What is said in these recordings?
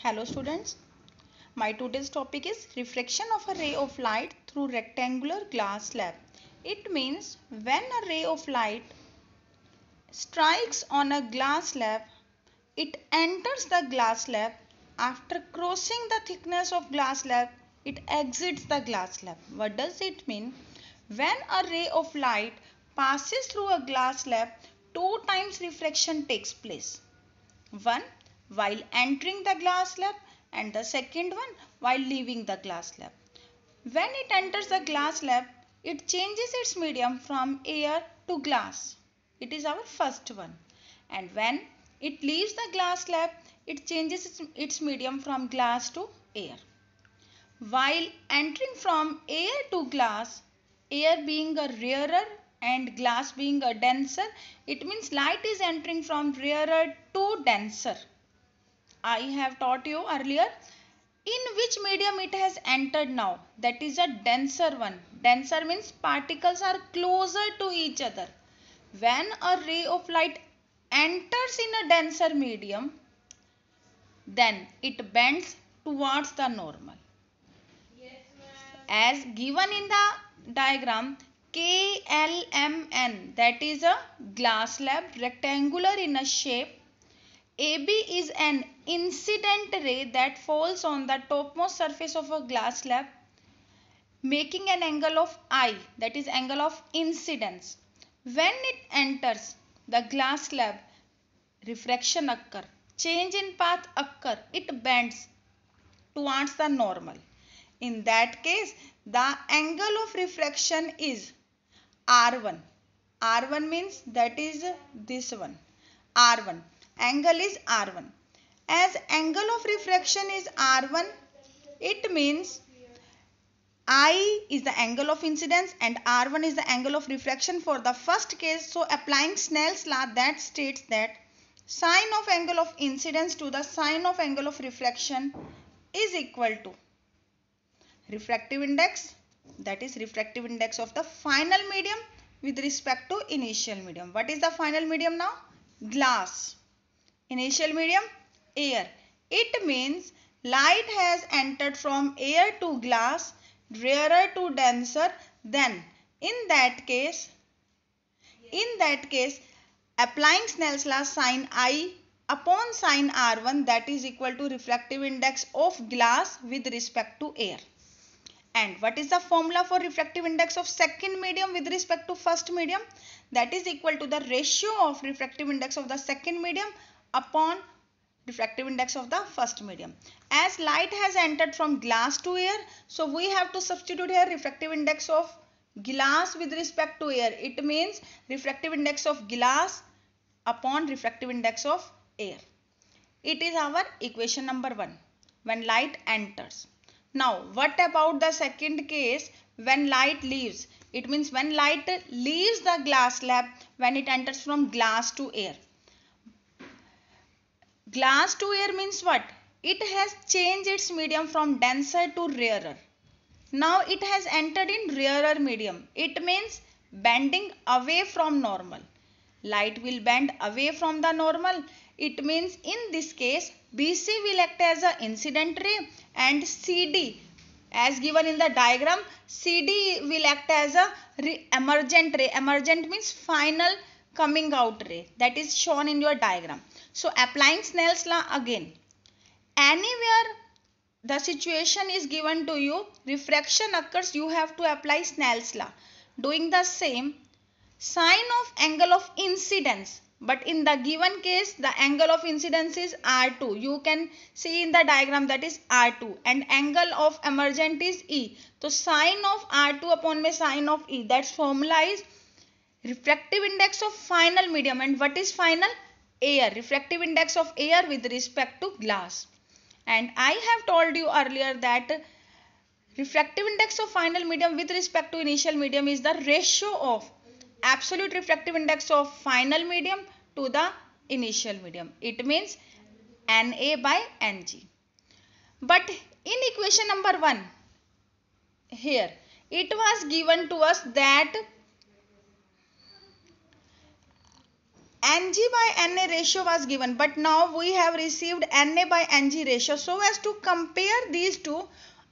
Hello students, my today's topic is refraction of a ray of light through rectangular glass slab. It means when a ray of light strikes on a glass slab, it enters the glass slab. After crossing the thickness of glass slab, it exits the glass slab. What does it mean? When a ray of light passes through a glass slab, two times refraction takes place. One while entering the glass slab and the second one while leaving the glass slab. When it enters the glass slab, it changes its medium from air to glass. It is our first one. And when it leaves the glass slab, it changes its medium from glass to air. While entering from air to glass, air being a rarer and glass being a denser, it means light is entering from rarer to denser. I have taught you earlier in which medium it has entered now. That is a denser one. Denser means particles are closer to each other. When a ray of light enters in a denser medium, then it bends towards the normal. As given in the diagram, KLMN, that is a glass slab rectangular in a shape. AB is an incident ray that falls on the topmost surface of a glass slab, making an angle of I, that is angle of incidence. When it enters the glass slab, refraction occur, change in path occur, it bends towards the normal. In that case, the angle of refraction is R1. R1 means that is this one. R1. Angle is R1. As angle of refraction is R1, it means I is the angle of incidence and R1 is the angle of refraction for the first case. So applying Snell's law, that states that sine of angle of incidence to the sine of angle of refraction is equal to refractive index, that is refractive index of the final medium with respect to initial medium. What is the final medium now? Glass. Initial medium? Air. It means light has entered from air to glass, rarer to denser. Then in that case, applying Snell's law, sine I upon sine R1, that is equal to refractive index of glass with respect to air. And what is the formula for refractive index of second medium with respect to first medium? That is equal to the ratio of refractive index of the second medium upon refractive index of the first medium. As light has entered from glass to air, so we have to substitute here refractive index of glass with respect to air. It means refractive index of glass upon refractive index of air. It is our equation number 1 when light enters. Now, what about the second case when light leaves? It means when light leaves the glass slab, when it enters from glass to air. Glass to air means what? It has changed its medium from denser to rarer. Now it has entered in rarer medium. It means bending away from normal. Light will bend away from the normal. It means in this case BC will act as an incident ray and CD, as given in the diagram, CD will act as a emergent ray. Emergent means final coming out ray, that is shown in your diagram. So applying Snell's law again, anywhere the situation is given to you, refraction occurs, you have to apply Snell's law. Doing the same, sine of angle of incidence, but in the given case the angle of incidence is R2. You can see in the diagram that is R2 and angle of emergent is E. So sine of R2 upon my sine of E, that formula is refractive index of final medium. And what is final? Air. Refractive index of air with respect to glass. And I have told you earlier that refractive index of final medium with respect to initial medium is the ratio of absolute refractive index of final medium to the initial medium. It means Na by Ng. But in equation number 1, here it was given to us that Ng by Na ratio was given, but now we have received Na by Ng ratio. So as to compare these two,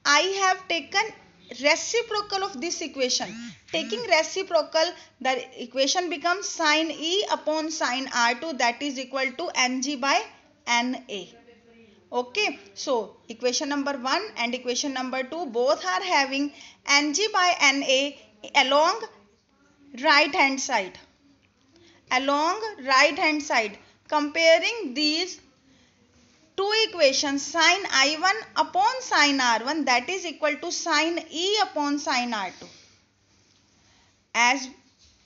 I have taken reciprocal of this equation. Taking reciprocal, the equation becomes sin E upon sin R2, that is equal to Ng by Na. Okay, so equation number 1 and equation number 2 both are having Ng by Na along right hand side. Comparing these two equations, sin I1 upon sin R1, that is equal to sin E upon sin R2. As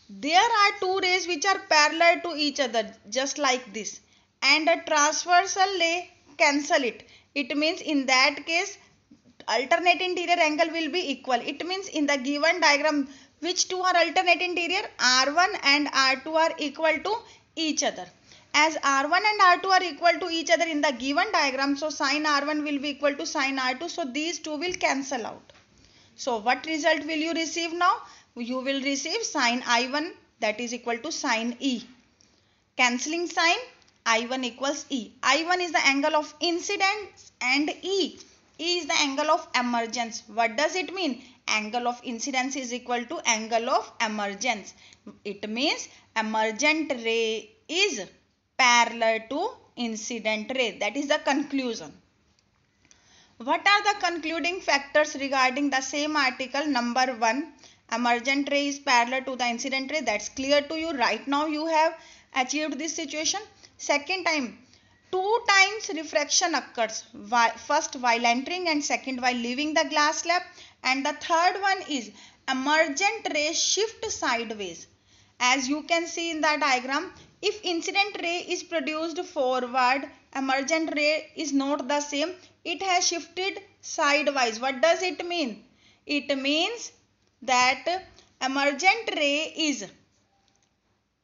there are two rays which are parallel to each other, just like this, and a transversal ray cancel it. It means in that case alternate interior angle will be equal. It means in the given diagram, which two are alternate interior? R1 and R2 are equal to each other. As R1 and R2 are equal to each other in the given diagram, so sin R1 will be equal to sin R2. So these two will cancel out. So what result will you receive now? You will receive sin I1, that is equal to sin E. Cancelling sign, I1 equals E. I1 is the angle of incidence and E is the angle of emergence. What does it mean? Angle of incidence is equal to angle of emergence. It means emergent ray is parallel to incident ray. That is the conclusion. What are the concluding factors regarding the same article? Number 1, emergent ray is parallel to the incident ray. That's clear to you. Right now you have achieved this situation. Second time, 2 times refraction occurs. First while entering and second while leaving the glass slab. And the third one is emergent ray shift sideways. As you can see in the diagram, if incident ray is produced forward, emergent ray is not the same. It has shifted sidewise. What does it mean? It means that emergent ray is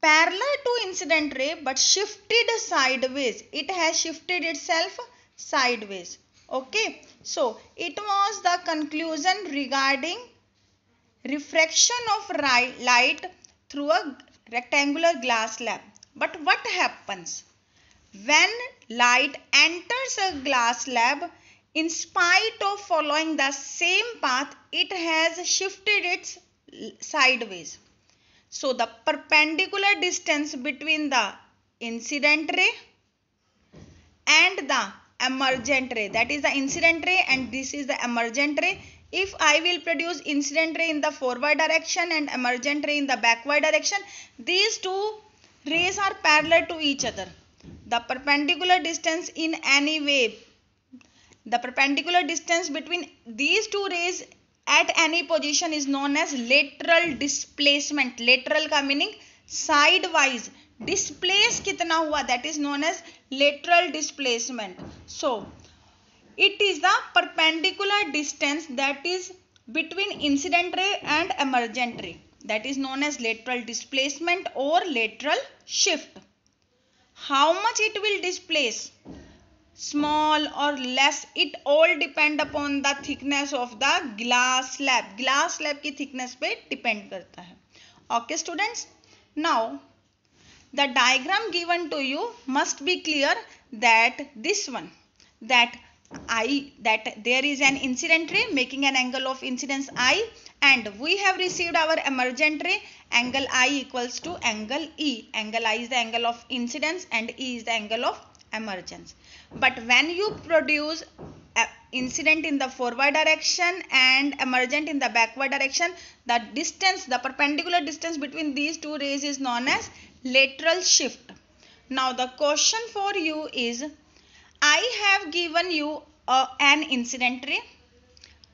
parallel to incident ray but shifted sideways. It has shifted itself sideways. Okay. So, it was the conclusion regarding refraction of light through a rectangular glass slab. But what happens? When light enters a glass slab, in spite of following the same path, it has shifted its sideways. So the perpendicular distance between the incident ray and the emergent ray, that is the incident ray and this is the emergent ray. If I will produce incident ray in the forward direction and emergent ray in the backward direction, these two rays are parallel to each other. The perpendicular distance in any way, the perpendicular distance between these two rays at any position is known as lateral displacement. Lateral का meaning sidewise. Displace कितना हुआ, that is known as lateral displacement. So it is the perpendicular distance that is between incident ray and emergent ray, that is known as lateral displacement or lateral shift. How much it will displace, small or less, it all depend upon the thickness of the glass slab. Glass slab की thickness पे depend करता है. Okay students, now the diagram given to you must be clear that this one, that there is an incident ray making an angle of incidence I, and we have received our emergent ray, angle I equals to angle E. Angle I is the angle of incidence and E is the angle of emergence. But when you produce incident in the forward direction and emergent in the backward direction, the distance, the perpendicular distance between these two rays is known as lateral shift. Now the question for you is, I have given you an incident ray.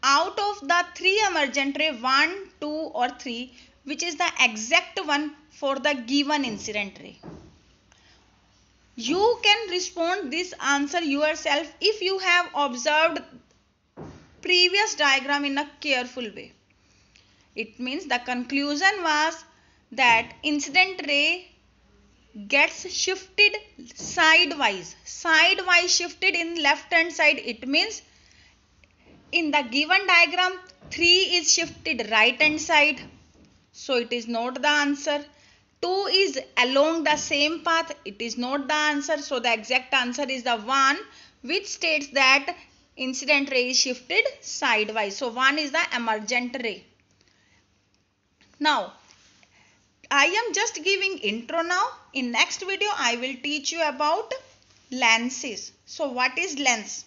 Out of the 3 emergent ray, 1, 2 or 3, which is the exact one for the given incident ray? You can respond this answer yourself if you have observed previous diagram in a careful way. It means the conclusion was that incident ray gets shifted sidewise shifted in left hand side. It means in the given diagram 3 is shifted right hand side, so it is not the answer. 2 is along the same path. It is not the answer. So the exact answer is the 1, which states that incident ray is shifted sidewise. So 1 is the emergent ray. Now, I am just giving intro now. In next video, I will teach you about lenses. So what is lens?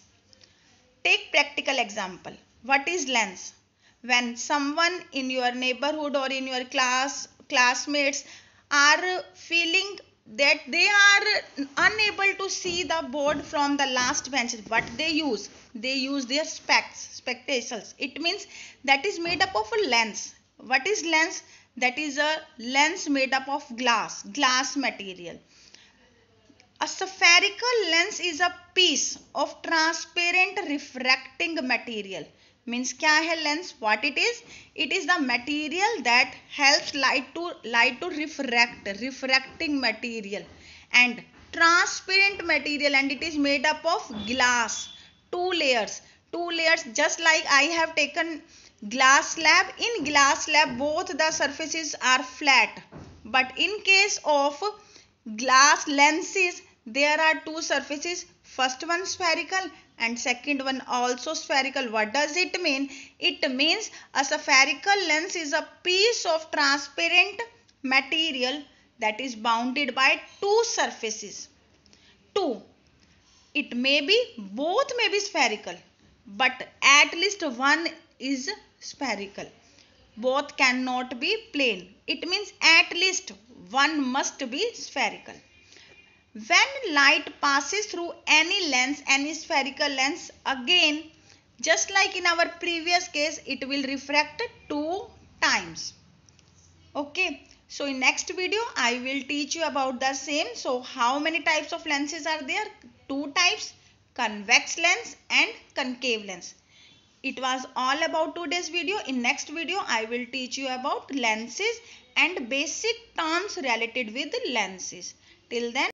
Take practical example. What is lens? When someone in your neighborhood or in your classmates are feeling that they are unable to see the board from the last bench, what they use? They use their spectacles. It means that is made up of a lens. What is lens? That is a lens made up of glass material. A spherical lens is a piece of transparent refracting material. Means क्या है lens? What it is? It is the material that helps light to refracting material and transparent material, and it is made up of glass. Two layers. Just like I have taken glass slab. In glass slab both the surfaces are flat, but in case of glass lenses there are two surfaces, first one spherical and second one also spherical. What does it mean? It means a spherical lens is a piece of transparent material that is bounded by two surfaces. It may be, both may be spherical, but at least one is spherical. Both cannot be plane. It means at least one must be spherical. When light passes through any lens, any spherical lens, again, just like in our previous case, it will refract 2 times. Okay. So in next video, I will teach you about the same. So how many types of lenses are there? 2 types, convex lens and concave lens. It was all about today's video. In next video, I will teach you about lenses and basic terms related with lenses. Till then,